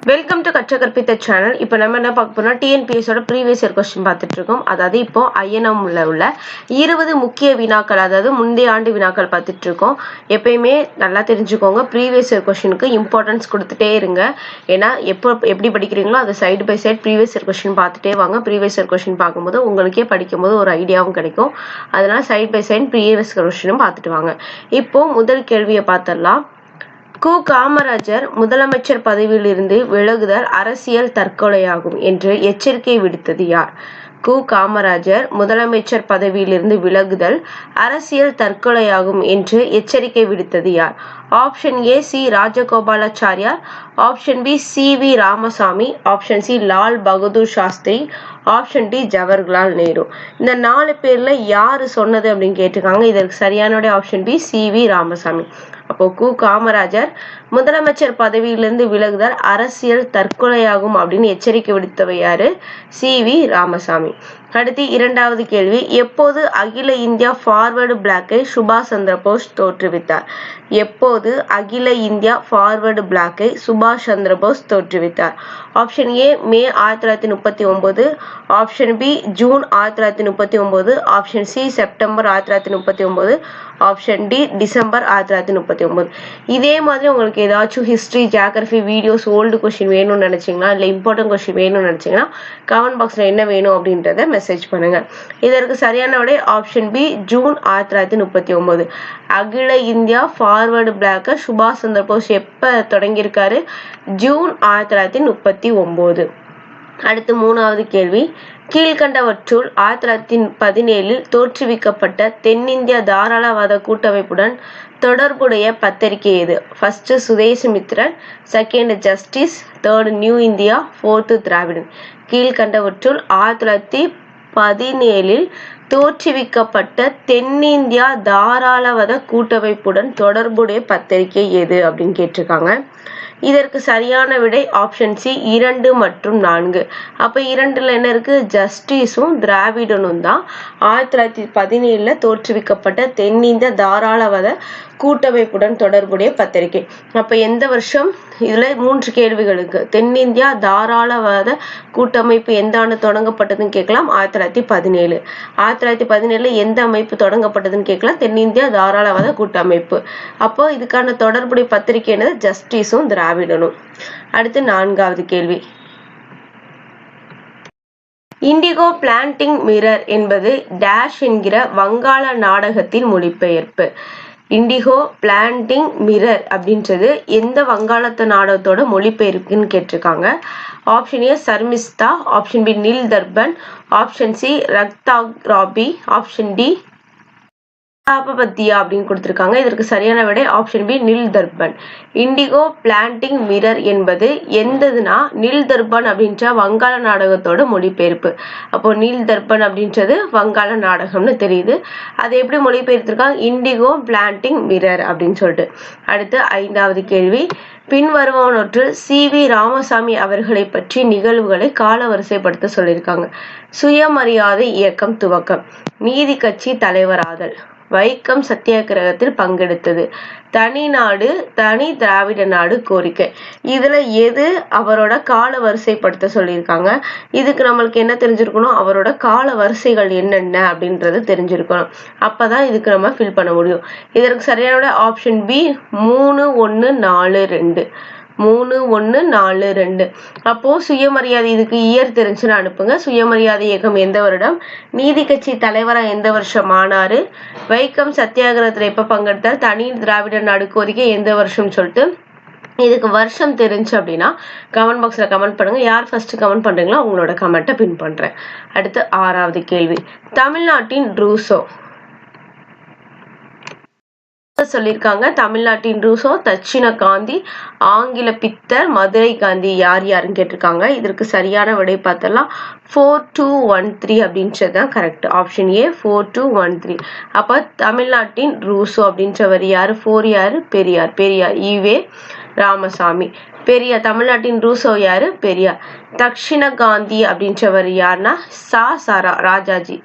Welcome to கற்ற கற்பித்த channel. இப்போ நம்ம என்ன பார்க்க போறோம்னா டிஎன்பிஎஸோட ப்ரீவியஸ் இயர் கொஸ்டின் பார்த்துட்டு இருக்கோம். அதாவது இப்போ ஐஎன்எம் உள்ள 20 முக்கிய வினாக்கள், அதாவது முந்தைய ஆண்டு வினாக்கள் பார்த்துட்டு இருக்கோம். எப்பயுமே நல்லா தெரிஞ்சுக்கோங்க, ப்ரீவியஸ் இயர் கொஸ்டினுக்கு இம்பார்ட்டன்ஸ் கொடுத்துட்டே இருங்க. ஏன்னா எப்படி படிக்கிறீங்களோ அதை side by side previous year question பார்த்துட்டே வாங்க. ப்ரீவியஸ் இயர் கொஸ்டின் பார்க்கும்போது உங்களுக்கே படிக்கும்போது ஒரு ஐடியாவும் கிடைக்கும். அதனால சைடு பை சைடு ப்ரீவியஸ் கொஸ்டினும் பார்த்துட்டு வாங்க. இப்போ முதல் கேள்வியை பார்த்துடலாம். கு. காமராஜர் முதலமைச்சர் பதவியில் இருந்து விலகுதல் அரசியல் தற்கொலையாகும் என்று எச்சரிக்கை விடுத்தது யார்? கு. காமராஜர் முதலமைச்சர் பதவியிலிருந்து விலகுதல் அரசியல் தற்கொலையாகும் என்று எச்சரிக்கை விடுத்தது யார்? Option A C. Rajagopalachariar, option B C V Ramasamy, option C Lal Bahadur Shastri, option D Jawaharlal Nehru. இந்த 4 பேர்ல யாரு சொன்னது அப்படின்னு கேட்டிருக்காங்க. இதற்கு சரியான option B C V Ramasamy. அப்போ கு. காமராஜர் முதலமைச்சர் பதவியிலிருந்து விலகுதல் அரசியல் தற்கொலையாகும் அப்படின்னு எச்சரிக்கை விடுத்தவை யாரு? C V Ramasamy. அடுத்து இரண்டாவது கேள்வி, எப்போது அகில இந்தியா ஃபார்வர்டு பிளாக்கை சுபாஷ் சந்திர போஸ் தோற்றுவித்தார்? எப்போது அகில இந்தியா ஃபார்வர்டு பிளாக்கை சுபாஷ் சந்திர போஸ் தோற்றுவித்தார்? Option A May 1939, option B June 1939, option C September 1939, option D December 1939. இதே மாதிரி உங்களுக்கு ஏதாச்சும் history, geography videos, old question வேணும்னு நினைச்சீங்கன்னா, இல்லை இம்பார்ட்டன்ட் கொஸ்டின் வேணும்னு நினைச்சீங்கன்னா கமெண்ட் பாக்ஸ்ல என்ன வேணும் அப்படின்றத மெசேஜ் பண்ணுங்க. இதற்கு சரியான விடை ஆப்ஷன் பி ஜூன் 1939. அகில இந்தியா ஃபார்வர்டு பிளாக்க சுபாஷ் சந்திர போஸ் எப்ப தொடங்கியிருக்காரு? ஜூன் 1939. அடுத்து மூணாவது கேள்வி, கீழ்கண்டவற்றுள் 1917 தோற்றுவிக்கப்பட்ட தென்னிந்திய தாராளவாத கூட்டமைப்புடன் தொடர்புடைய பத்திரிகை எது? First Swadesamitran, second Justice, third New India, fourth Dravidan. கீழ்கண்டவற்றுள் 1917 தோற்றுவிக்கப்பட்ட தென்னிந்தியா தாராளவாத கூட்டமைப்புடன் தொடர்புடைய பத்திரிகை எது அப்படின்னு கேட்டிருக்காங்க. இதற்கு சரியான விடை ஆப்ஷன் சி 2 மற்றும் 4. அப்ப 2ல என்ன இருக்கு? ஜஸ்டிஸும் திராவிடனும் தான் 1917 தோற்றுவிக்கப்பட்ட தென்னிந்திய தாராளவாத கூட்டமைப்புடன் தொடர்புடைய பத்திரிகை. அப்ப எந்த வருஷம்? இதுல 3 கேள்விகளுக்கு. தென்னிந்தியா தாராளவாத கூட்டமைப்பு எந்த ஆண்டு தொடங்கப்பட்டதுன்னு கேட்கலாம். 1917. 1917 எந்த அமைப்பு தொடங்கப்பட்டதுன்னு கேட்கலாம். தென்னிந்தியா தாராளவாத கூட்டமைப்பு. அப்போ இதுக்கான தொடர்புடைய பத்திரிகை என்னது? ஜஸ்டிஸும் திராவிடனும். அடுத்து 4வது கேள்வி, இண்டிகோ பிளான்டிங் மிரர் என்பது டேஷ் என்கிற வங்காள நாடகத்தின் மொழிபெயர்ப்பு. இண்டிகோ பிளான்டிங் மிரர் அப்படின்றது எந்த வங்காளத்து நாடகத்தோட மொழிபெயர்ப்புன்னு கேட்டிருக்காங்க. Option A Sharmistha, option B Nil Darpan, option C Raktarabi, option D அப்படின்னு கொடுத்திருக்காங்க. இதற்கு சரியான விடை option B Nil Darpan. Indigo planting mirror என்பது எந்ததுன்னா நீல் தர்பன் அப்படின்ற வங்காள நாடகத்தோட மொழிபெயர்ப்பு. அப்போ நீல் தர்பன் அப்படின்றது வங்காள நாடகம்னு தெரியுது. அதை எப்படி மொழிபெயர்த்திருக்காங்க? இண்டிகோ பிளான்டிங் மிரர் அப்படின்னு சொல்லிட்டு. அடுத்து 5வது கேள்வி, பின்வருவனொன்று சி வி ராமசாமி அவர்களை பற்றி நிகழ்வுகளை கால வரிசைப்படுத்த சொல்லியிருக்காங்க. சுயமரியாதை இயக்கம் துவக்கம், நீதி கட்சி தலைவராதல், வைக்கம் சத்தியாகிரகத்தில் பங்கெடுத்தது, தனி நாடு தனி திராவிட நாடு கோரிக்கை. இதுல எது அவரோட கால வரிசைப்படுத்த சொல்லியிருக்காங்க? இதுக்கு நம்மளுக்கு என்ன தெரிஞ்சிருக்கணும்? அவரோட கால வரிசைகள் என்னென்ன அப்படின்றது தெரிஞ்சிருக்கணும். அப்பதான் இதுக்கு நம்ம ஃபில் பண்ண முடியும். இதற்கு சரியான ஆப்ஷன் பி 3142. 3142. அப்போ சுயமரியாதை, இதுக்கு இயர் தெரிஞ்சுன்னு அனுப்புங்க. சுயமரியாதை இயக்கம் எந்த வருடம்? நீதி கட்சி தலைவரா எந்த வருஷம் ஆனாரு? வைக்கம் சத்தியாகிரகத்துல எப்ப பங்கெடுத்தார்? தனி திராவிட நாடு கோரிக்கை எந்த வருஷம் சொல்லிட்டு இதுக்கு வருஷம் தெரிஞ்சு அப்படின்னா கமெண்ட் பாக்ஸ்ல கமெண்ட் பண்ணுங்க. யார் ஃபர்ஸ்ட் கமெண்ட் பண்றீங்களோ உங்களோட கமெண்ட்டை பின் பண்றேன். அடுத்து 6வது கேள்வி, தமிழ்நாட்டின் ரூசோ சொல்லியிருக்காங்க. தமிழ்நாட்டின் ரூசோ, தட்சிண காந்தி, ஆங்கில பித்தர், மதுரை காந்தி யாருன்னு கேட்டிருக்காங்க. இதற்கு சரியான விடை பார்த்தலாம் 4213 அப்படின்றதுதான் கரெக்ட். Option A 4213. அப்ப தமிழ்நாட்டின் ரூசோ அப்படின்றவர் யாரு? 4 யாரு? பெரியார். ஈவே ராமசாமி. பெரியார். தமிழ்நாட்டின் ரூசோ யாரு? பெரியார். தக்ஷிண காந்தி அப்படின்றவர் யாருன்னா ராஜாஜி.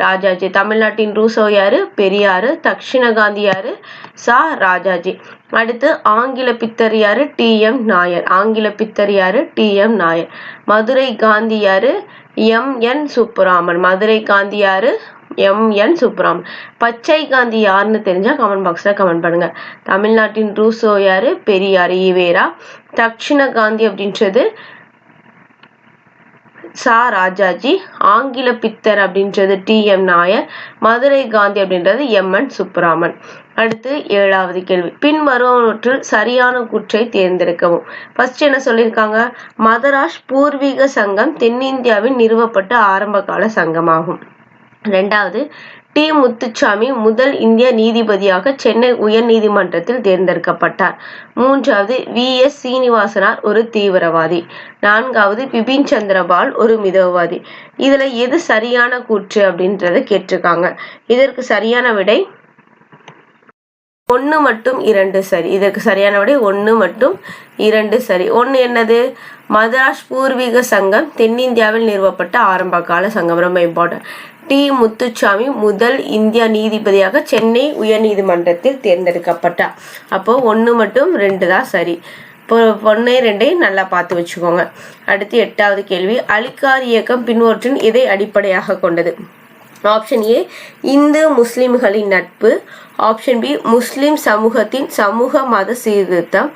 ராஜாஜி. தமிழ்நாட்டின் ரூசோ யாரு? பெரியாரு. தக்ஷிண காந்தி யாரு? ராஜாஜி. அடுத்து ஆங்கில பித்தர் யாரு? டி.எம். நாயர். ஆங்கில பித்தர் யாரு? டி.எம். நாயர். மதுரை காந்தி யாரு? எம்.என். சுப்புராமன். மதுரை காந்தி யாரு? எம்.என். சுப்புராமன். பச்சை காந்தி யாருன்னு தெரிஞ்சா கமெண்ட் பாக்ஸ்ல கமெண்ட் பண்ணுங்க. தமிழ்நாட்டின் ரூசோ யாரு? பெரியார். ஈவேரா. தக்ஷிண காந்தி அப்படின்றது ராஜாஜி. ஆங்கில பித்தர் அப்படின்றது டி.எம். நாயர். மதுரை காந்தி அப்படின்றது எம்.என். சுப்புராமன். அடுத்து 7வது கேள்வி. பின்வருவனவற்றுள் சரியான கூற்றை தேர்ந்தெடுக்கவும். ஃபர்ஸ்ட் என்ன சொல்லியிருக்காங்க? மதராஸ் பூர்வீக சங்கம் தென்னிந்தியாவில் நிறுவப்பட்ட ஆரம்பகால சங்கமாகும். 2வது, டி. முத்துசாமி முதல் இந்திய நீதிபதியாக சென்னை உயர் நீதிமன்றத்தில் தேர்ந்தெடுக்கப்பட்டார். 3வது, வி.எஸ். சீனிவாசனார் ஒரு தீவிரவாதி. 4வது, பிபின் சந்திரபால் ஒரு மிதவாதி. இதுல எது சரியான கூற்று அப்படின்றத கேட்டிருக்காங்க. இதற்கு சரியான விடை 1 மற்றும் 2 சரி. இதற்கு சரியான விடை 1 மற்றும் 2 சரி. 1 என்னது? மதராஸ் பூர்வீக சங்கம் தென்னிந்தியாவில் நிறுவப்பட்ட ஆரம்ப கால சங்கம். ரொம்ப இம்பார்ட்டன்ட். டி. முத்துசாமி முதல் இந்திய நீதிபதியாக சென்னை உயர் நீதிமன்றத்தில் தேர்ந்தெடுக்கப்பட்டார். அப்போ 1 மற்றும் 2 தான் சரி. இப்போ 1, 2 நல்லா பார்த்து வச்சுக்கோங்க. அடுத்து 8வது கேள்வி. அலிகார் இயக்கம் பின்வற்றின் எதை அடிப்படையாக கொண்டது? ஆப்ஷன் ஏ இந்து முஸ்லிம்களின் நட்பு. ஆப்ஷன் பி முஸ்லிம் சமூகத்தின் சமூக மத சீர்திருத்தம்.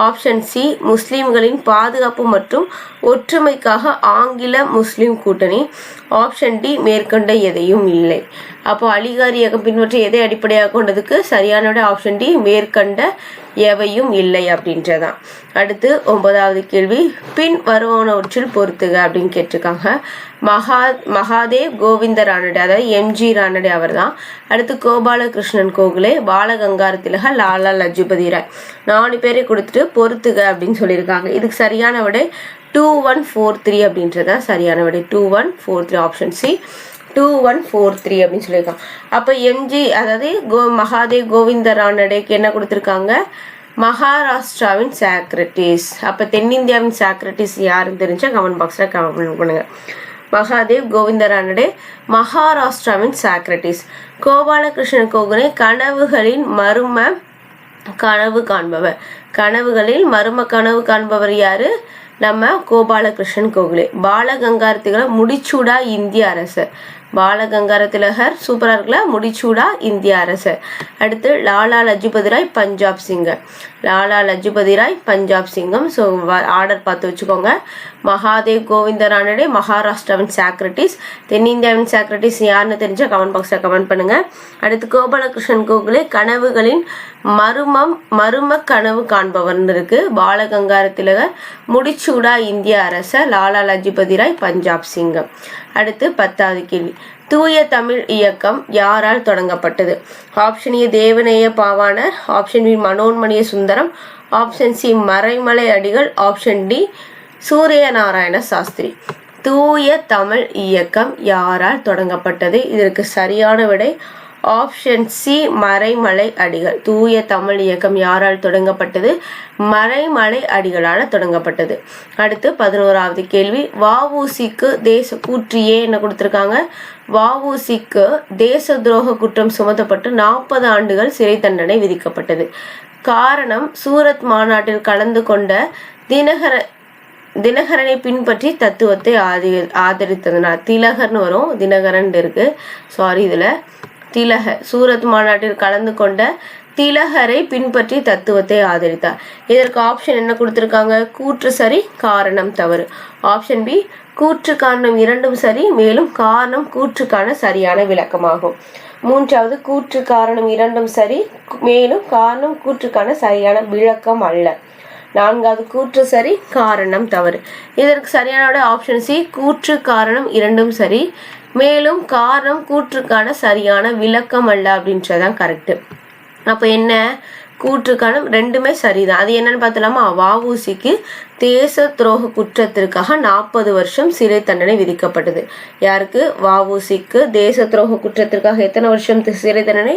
ஆப்ஷன் சி முஸ்லிம்களின் பாதுகாப்பு மற்றும் ஒற்றுமைக்காக ஆங்கில முஸ்லிம் கூட்டணி. ஆப்ஷன் டி மேற்கண்ட எதையும் இல்லை. அப்போ அலிகார் இயக்கம் பின்பற்றி எதை அடிப்படையாக கொண்டதுக்கு சரியான ஆப்ஷன் டி மேற்கண்ட எவையும் இல்லை அப்படின்றதான். அடுத்து 9வது கேள்வி. பின் வருவனவற்றில் பொறுத்துக அப்படின்னு கேட்டிருக்காங்க. மகாதேவ் கோவிந்த ரானடே, அதாவது எம்.ஜி. ரானடே அவர் தான். அடுத்து கோபாலகிருஷ்ணன் கோகலே, பாலகங்கார திலகர், லாலா லஜபதி ராய். 4 பேரை கொடுத்துட்டு பொறுத்துக அப்படின்னு சொல்லியிருக்காங்க. இதுக்கு சரியான விடை 2143 அப்படின்றதான் சரியான விடை. 2143 ஆப்ஷன் சி 2143 அப்படின்னு சொல்லியிருக்காங்க. அப்போ எம்.ஜி. அதாவது மகாதேவ் கோவிந்த ரானடேக்கு என்ன கொடுத்துருக்காங்க? மகாராஷ்டிராவின் சாக்ரட்டிஸ். அப்போ தென்னிந்தியாவின் சாக்ரட்டிஸ் யாருன்னு தெரிஞ்சா கமெண்ட் பாக்ஸில் கமெண்ட் பண்ணுங்க. மகாதேவ் கோவிந்த ரானடே மகாராஷ்டிராவின் சாக்ரட்டிஸ். கோபாலகிருஷ்ணன் கோகலே கனவுகளின் மர்ம கனவு காண்பவர். கனவுகளில் மர்ம கனவு காண்பவர் யாரு? நம்ம கோபாலகிருஷ்ணன் கோகலே. பாலகங்கார திலகர் முடிச்சூடா இந்திய அரசர். பாலகங்கார திலகர் சூப்பரா இருக்குல்ல, முடிச்சூடா இந்திய அரசர். அடுத்து லாலா லஜபதி ராய் பஞ்சாப் சிங்கம். லாலா லஜபதி ராய் பஞ்சாப் சிங்கம். ஸோ ஆர்டர் பார்த்து வச்சுக்கோங்க. மகாதேவ் கோவிந்த ரானடே மகாராஷ்டிராவின் சாக்ரட்டிஸ். தென்னிந்தியாவின் சாக்ரட்டிஸ் யாருன்னு தெரிஞ்சா கமெண்ட் பாக்ஸில் கமெண்ட் பண்ணுங்க. அடுத்து கோபாலகிருஷ்ணன் கோகலே கனவுகளின் மர்ம கனவு காண்பவர்னு இருக்கு. பாலகங்கார திலகர் முடிச்சூடா இந்திய அரசர். லாலா லஜபதி ராய் பஞ்சாப் சிங்கம். அடுத்து 10வது கேள்வி. தூய தமிழ் இயக்கம் யாரால் தொடங்கப்பட்டது? Option A Devaneya Pavanar. Option B Manonmaniya Sundaram. Option C Maraimalai Adigal. Option D Surya Narayana Shastri. தூய தமிழ் இயக்கம் யாரால் தொடங்கப்பட்டது? இதற்கு சரியான விடை ஆப்ஷன் சி மறைமலை அடிகள். தூய தமிழ் இயக்கம் யாரால் தொடங்கப்பட்டது? மறைமலை அடிகளால் தொடங்கப்பட்டது. அடுத்து 11வது கேள்வி. வ.உ.சிக்கு தேச கூற்றியே என்ன கொடுத்துருக்காங்க? வ.உ.சிக்கு தேச துரோக குற்றம் சுமத்தப்பட்டு 40 ஆண்டுகள் சிறை தண்டனை விதிக்கப்பட்டது. காரணம் சூரத் மாநாட்டில் கலந்து கொண்ட தினகரனை பின்பற்றி தத்துவத்தை ஆதரித்ததுனால. திலகர்னு வரும், தினகரன் இருக்கு, சாரி. இதுல திலகர் சூரத் மாநாட்டில் கலந்து கொண்ட திலகரை பின்பற்றி தத்துவத்தை ஆதரித்தார். இதற்கு ஆப்ஷன் என்ன கொடுத்திருக்காங்க? கூற்று சரி, காரணம் தவறு. ஆப்ஷன் பி கூற்று காரணம் இரண்டும் சரி, மேலும் காரணம் கூற்றுக்கான சரியான விளக்கமாகும். 3வது கூற்று காரணம் இரண்டும் சரி, மேலும் காரணம் கூற்றுக்கான சரியான விளக்கம் அல்ல. 4வது கூற்று சரி, காரணம் தவறு. இதற்கு சரியான ஆப்ஷன் சி கூற்று காரணம் இரண்டும் சரி, மேலும் காரணம் கூற்றுக்கான சரியான விளக்கம் அல்ல அப்படின்றதான் கரெக்ட். அப்போ என்ன? கூற்றுக்கான ரெண்டுமே சரிதான். அது என்னன்னு பார்த்தலாமா? வஉசிக்கு தேச துரோக குற்றத்திற்காக 40 வருஷம் சிறை தண்டனை விதிக்கப்பட்டது. யாருக்கு? வஉசிக்கு தேச துரோக குற்றத்திற்காக எத்தனை வருஷம் சிறை தண்டனை?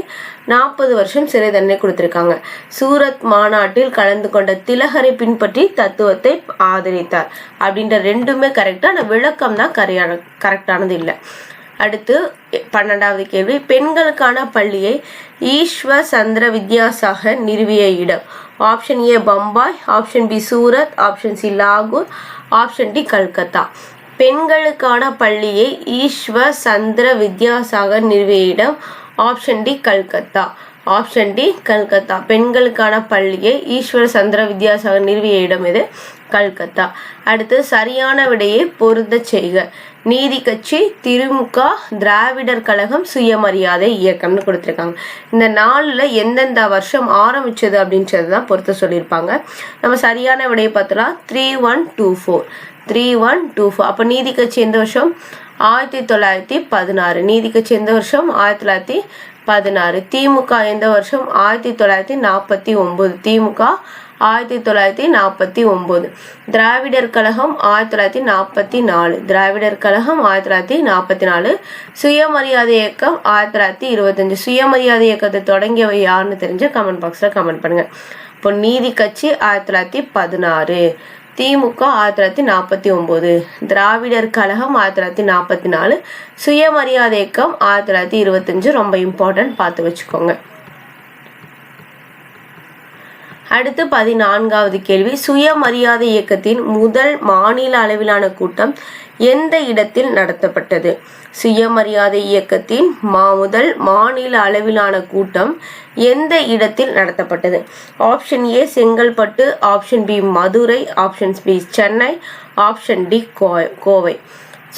40 வருஷம் சிறை தண்டனை கொடுத்திருக்காங்க. சூரத் மாநாட்டில் கலந்து கொண்ட திலகரை பின்பற்றி தத்துவத்தை ஆதரித்தார் அப்படின்ற ரெண்டுமே கரெக்டா. ஆனா விளக்கம் தான் கரெக்டானது இல்லை. அடுத்து 12வது கேள்வி, பெண்களுக்கான பள்ளியை ஈஸ்வர் சந்திர வித்யாசாகர் நிறுவிய இடம். Option A Bombay, option B Surat, option C லாகூர், ஆப்ஷன் டி கல்கத்தா. பெண்களுக்கான பள்ளியை ஈஸ்வர் சந்திர வித்யாசாகர் நிறுவிய இடம். Option D Calcutta. Option D Calcutta. பெண்களுக்கான பள்ளியை ஈஸ்வர சந்திர வித்யாசாகர் நிறுவிய இடம் இது கல்கத்தா. அடுத்து சரியான விடையை பொருந்த செய்க. நீதி கட்சி, திமுக, திராவிடர் கழகம், சுயமரியாதை இயக்கம்னு கொடுத்துருக்காங்க. இந்த நாளில் எந்தெந்த வருஷம் ஆரம்பிச்சது அப்படின்றது தான் பொறுத்த சொல்லியிருப்பாங்க. நம்ம சரியான விடையை பார்த்தலாம் 3124. 3124. அப்போ நீதி கட்சி எந்த வருஷம்? 1916. நீதி கட்சி எந்த வருஷம்? 1916. திமுக எந்த வருஷம்? 1949. திமுக 1949. திராவிடர் கழகம் 1944. திராவிடர் கழகம் 1944. சுயமரியாதை இயக்கம் 1925. சுயமரியாதை இயக்கத்தை தொடங்கியவை யாருன்னு தெரிஞ்ச கமெண்ட் பாக்ஸில் கமெண்ட் பண்ணுங்க. இப்போ நீதி கட்சி 1916, திமுக 1949, திராவிடர் கழகம் 1944, சுயமரியாதை இயக்கம் 1925. ரொம்ப இம்பார்ட்டன்ட், பார்த்து வச்சுக்கோங்க. அடுத்து 14வது கேள்வி, சுயமரியாதை இயக்கத்தின் முதல் மாநில அளவிலான கூட்டம் எந்த இடத்தில் நடத்தப்பட்டது? சுயமரியாதை இயக்கத்தின் முதல் மாநில அளவிலான கூட்டம் எந்த இடத்தில் நடத்தப்பட்டது? Option A Chengalpattu, option B Madurai, option B Chennai, option D Kovai.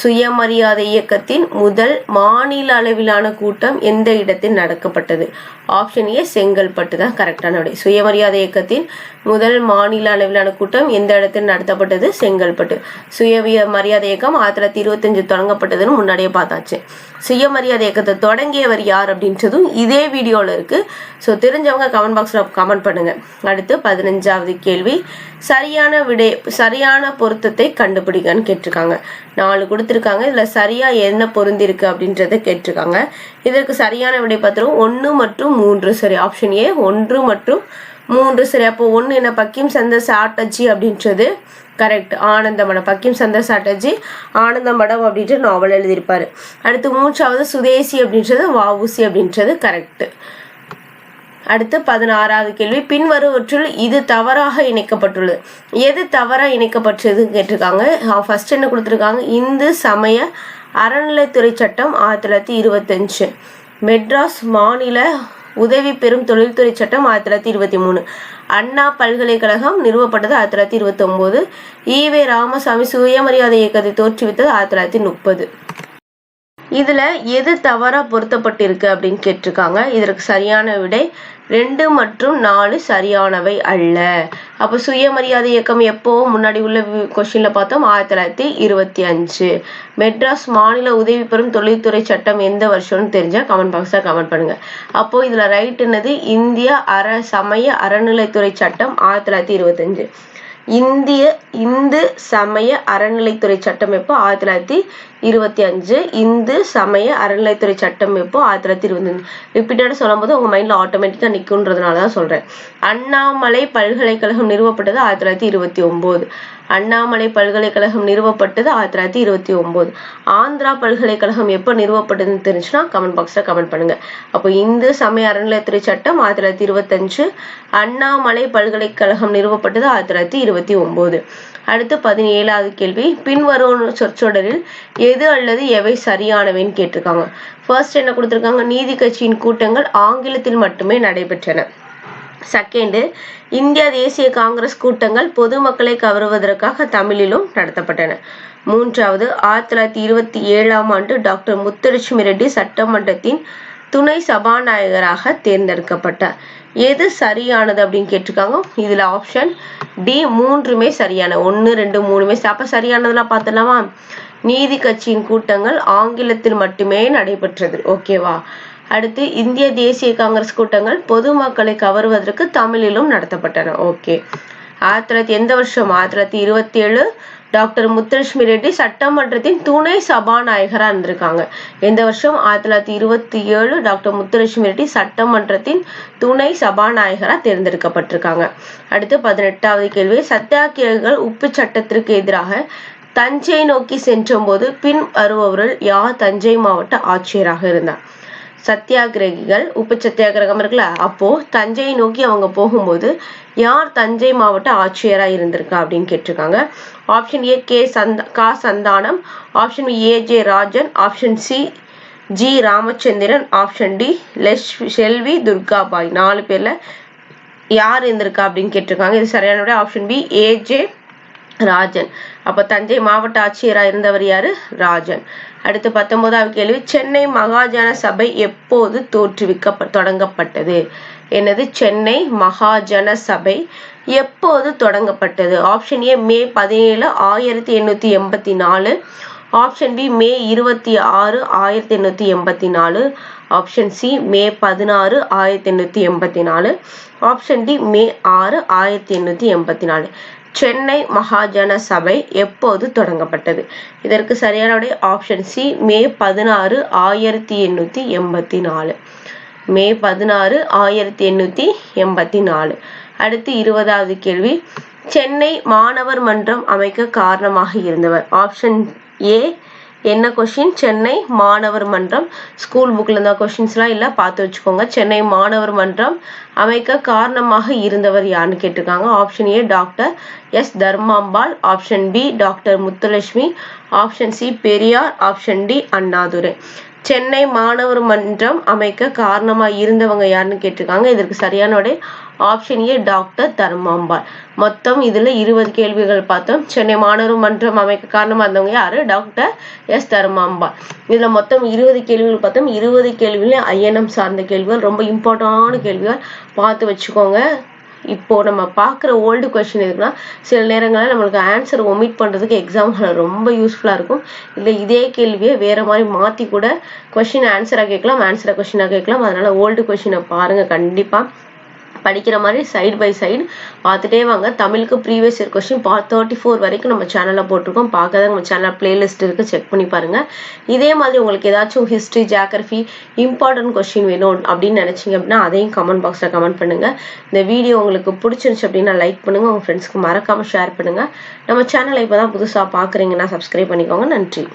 சுயமரியாதை இயக்கத்தின் முதல் மாநில அளவிலான கூட்டம் எந்த இடத்தில் நடக்கப்பட்டது? ஆப்ஷன் ஏ செங்கல்பட்டு தான் கரெக்டான விடை. சுயமரியாதை இயக்கத்தின் முதல் மாநில அளவிலான கூட்டம் எந்த இடத்தில் நடத்தப்பட்டது? செங்கல்பட்டு. சுயமரியாதை இயக்கம் 1925 தொடங்கப்பட்டதுன்னு முன்னாடியே பார்த்தாச்சு. சுயமரியாதை இயக்கத்தை தொடங்கியவர் யார் அப்படின்றதும் இதே வீடியோவில் இருக்குது. ஸோ தெரிஞ்சவங்க கமெண்ட் பாக்ஸில் கமெண்ட் பண்ணுங்கள். அடுத்து 15வது கேள்வி, சரியான பொருத்தத்தை கண்டுபிடிக்கன்னு கேட்டிருக்காங்க. 4 கொடுத்துருக்காங்க. இதில் சரியாக என்ன பொருந்திருக்கு அப்படின்றத கேட்டிருக்காங்க. இதற்கு சரியான விடை பார்த்துருவோம். 1 மற்றும் 3 சரி. ஆப்ஷன் ஏ 1 மற்றும் 3 சரி. அப்போ 1 என்ன? பக்கிம் சந்தர் சாட்டர்ஜி அப்படின்றது கரெக்ட். ஆனந்தமடம், பக்கிம் சந்தர் சாட்டர்ஜி ஆனந்தமடம் அப்படின்ற நாவல் எழுதியிருப்பாரு. அடுத்து 3வது சுதேசி அப்படின்றது வஉசி அப்படின்றது கரெக்ட். அடுத்து 16வது கேள்வி, பின்வருவற்றுள் இது தவறாக இணைக்கப்பட்டுள்ளது. எது தவறாக இணைக்கப்பட்டது கேட்டிருக்காங்க. ஃபர்ஸ்ட் என்ன கொடுத்துருக்காங்க? இந்து சமய அறநிலைத்துறை சட்டம் 1925, மெட்ராஸ் மாநில உதவி பெறும் தொழில்துறை சட்டம் 1923, அண்ணா பல்கலைக்கழகம் நிறுவப்பட்டது 1929, ஈவே ராமசாமி சுயமரியாதை இயக்கத்தை தோற்றுவித்தது 1930. இதுல எது தவறா பொருத்தப்பட்டிருக்கு அப்படின்னு கேட்டிருக்காங்க. இதற்கு சரியான விடை 2 மற்றும் 4 சரியானவை அல்ல. அப்போ சுயமரியாதை இயக்கம் எப்போ? முன்னாடி உள்ள கொஸ்டின்ல பார்த்தோம் 1925. மெட்ராஸ் மாநில உதவி பெறும் தொழில்துறை சட்டம் எந்த வருஷம்னு தெரிஞ்சா கமெண்ட் பாக்ஸில் கமெண்ட் பண்ணுங்க. அப்போ இதுல ரைட் என்னது? இந்திய சமய அறநிலைத்துறை சட்டம் 1925. இந்து சமய அறநிலைத்துறை சட்டம் எப்போ? 1925. இந்து சமய அறநிலைத்துறை சட்டம் எப்போ? 1925. ரிப்பீட்டடாக சொல்லும் போது உங்க மைண்ட்ல ஆட்டோமேட்டிக்கா நிற்குன்றதுனால தான் சொல்றேன். அண்ணாமலை பல்கலைக்கழகம் நிறுவப்பட்டது 1929. அண்ணாமலை பல்கலைக்கழகம் நிறுவப்பட்டது 1929. ஆந்திரா பல்கலைக்கழகம் எப்போ நிறுவப்பட்டதுன்னு தெரிஞ்சுன்னா கமெண்ட் பாக்ஸில் கமெண்ட் பண்ணுங்க. அப்போ இந்து சமய அறநிலையத்துறை சட்டம் 1925, அண்ணாமலை பல்கலைக்கழகம் நிறுவப்பட்டது 1929. அடுத்து 17வது கேள்வி, பின்வரும் சொற்றொடரில் எது அல்லது எவை சரியானவைன்னு கேட்டிருக்காங்க. ஃபர்ஸ்ட் என்ன கொடுத்துருக்காங்க? நீதி கட்சியின் கூட்டங்கள் ஆங்கிலத்தில் மட்டுமே நடைபெற்றன. செகண்டு, இந்திய தேசிய காங்கிரஸ் கூட்டங்கள் பொதுமக்களை கவருவதற்காக தமிழிலும் நடத்தப்பட்டன. 3வது, 1927ஆம் ஆண்டு டாக்டர் முத்துலட்சுமி ரெட்டி சட்டமன்றத்தின் துணை சபாநாயகராக தேர்ந்தெடுக்கப்பட்டார். எது சரியானது அப்படின்னு கேட்டிருக்காங்க. இதுல ஆப்ஷன் டி 3மே சரியான. 1, 2, 3மே. அப்ப சரியானதெல்லாம் பார்த்துடலாமா? நீதி கட்சியின் கூட்டங்கள் ஆங்கிலத்தில் மட்டுமே நடைபெற்றது. ஓகேவா? அடுத்து இந்திய தேசிய காங்கிரஸ் கூட்டங்கள் பொதுமக்களை கவருவதற்கு தமிழிலும் நடத்தப்பட்டன. ஓகே. 1900 எந்த வருஷம்? 1927 டாக்டர் முத்துலட்சுமி ரெட்டி சட்டமன்றத்தின் துணை சபாநாயகரா இருந்திருக்காங்க. எந்த வருஷம்? 1927 டாக்டர் முத்துலட்சுமி ரெட்டி சட்டமன்றத்தின் துணை சபாநாயகரா தேர்ந்தெடுக்கப்பட்டிருக்காங்க. அடுத்து 18வது கேள்வி, சத்தியாகிரகிகள் உப்பு சட்டத்திற்கு எதிராக தஞ்சை நோக்கி சென்றபோது பின் வருபவர்கள் யார் தஞ்சை மாவட்ட ஆட்சியராக இருந்தார்? சத்தியாகிரகிகள் உப்பு சத்தியாகிரகம் இருக்குல்ல, அப்போ தஞ்சையை நோக்கி அவங்க போகும்போது யார் தஞ்சை மாவட்ட ஆட்சியரா இருந்திருக்கா அப்படின்னு கேட்டிருக்காங்க. ஆப்ஷன் ஏ கா Santhanam, option B A J. Rajan, option C G Ramachandran, option D Selvi Durgabai. 4 பேர்ல யார் இருந்திருக்கா அப்படின்னு கேட்டிருக்காங்க. இது சரியான விடை ஆப்ஷன் பி ஏ.ஜே. ராஜன். அப்ப தஞ்சை மாவட்ட ஆட்சியரா இருந்தவர் யாரு? ராஜன். அடுத்து 19வது கேள்வி, சென்னை மகாஜன சபை எப்போது தொடங்கப்பட்டது? என்னது? சென்னை மகாஜன சபை எப்போது தொடங்கப்பட்டது? Option A May 17 1884, option B May 26 1884, option C May 16 1884, option D May 6 1884. Chennai Mahajana Sabha எப்போது தொடங்கப்பட்டது? இதற்கு சரியான விடை ஆப்ஷன் சி மே 16 1884. மே 16 1884. அடுத்து 20வது கேள்வி, சென்னை மாணவர் மன்றம் அமைக்க காரணமாக இருந்தவர்? ஆப்ஷன் ஏ என்ன கொஸ்டின்? சென்னை மாணவர் மன்றம். ஸ்கூல் புக்ல இருந்தா கொஸ்டின்ஸ்லாம் இல்லை, பார்த்து வச்சுக்கோங்க. சென்னை மாணவர் மன்றம் அமைக்க காரணமாக இருந்தவர் யாருன்னு கேட்டிருக்காங்க. Option A doctor S Dharmambal, option B doctor Muthulakshmi, option C Periyar, option D Annadurai. Chennai மாணவர் மன்றம் அமைக்க காரணமா இருந்தவங்க யாருன்னு கேட்டிருக்காங்க. இதற்கு சரியான விடை ஆப்ஷன் ஏ டாக்டர் தர்மாம்பாள். மொத்தம் இதுல 20 கேள்விகள் பார்த்தோம். சென்னை மாணவர் மன்றம் அமைக்க காரணமா இருந்தவங்க யாரு? Doctor S Dharmambal. இதுல மொத்தம் 20 கேள்விகள் பார்த்தோம். 20 கேள்வியில ஐஎன்எம் சார்ந்த கேள்விகள், ரொம்ப இம்பார்ட்டன்டான கேள்விகள், பார்த்து வச்சுக்கோங்க. இப்போ நம்ம பார்க்குற ஓல்டு கொஸ்டின் இருக்குன்னா சில நேரங்களில் நம்மளுக்கு ஆன்சர் ஒமிட் பண்ணுறதுக்கு எக்ஸாம்ல ரொம்ப யூஸ்ஃபுல்லாக இருக்கும். இல்லை இதே கேள்வியை வேறு மாதிரி மாற்றி கூட கொஸ்டின் ஆன்சராக கேட்கலாம், ஆன்சரை கொஸ்டினாக கேட்கலாம். அதனால் ஓல்டு கொஸ்டினை பாருங்கள். கண்டிப்பாக படிக்கிற மாதிரி சைடு பை சைடு பார்த்துட்டே வாங்க. தமிழுக்கு ப்ரீவியஸ் இயர் கொஸ்டின் பார்ட் 34 வரைக்கும் நம்ம சேனலில் போட்டிருக்கோம். பார்க்காத நம்ம சேனல் பிளேலிஸ்ட் இருக்கு, செக் பண்ணி பாருங்கள். இதே மாதிரி உங்களுக்கு ஏதாச்சும் ஹிஸ்ட்ரி, ஜியோகிராஃபி இம்பார்ட்டன்ட் கொஸ்டின் வேணும் அப்படின்னு நினச்சிங்க அப்படின்னா அதையும் கமெண்ட் பாக்ஸில் கமெண்ட் பண்ணுங்கள். இந்த வீடியோ உங்களுக்கு பிடிச்சிருந்துச்சு அப்படின்னா லைக் பண்ணுங்கள், உங்கள் ஃப்ரெண்ட்ஸ்க்கு மறக்காமல் ஷேர் பண்ணுங்கள். நம்ம சேனலை இப்போ தான் புதுசாக பார்க்குறீங்கன்னா சப்ஸ்கிரைப் பண்ணிக்கோங்க. நன்றி.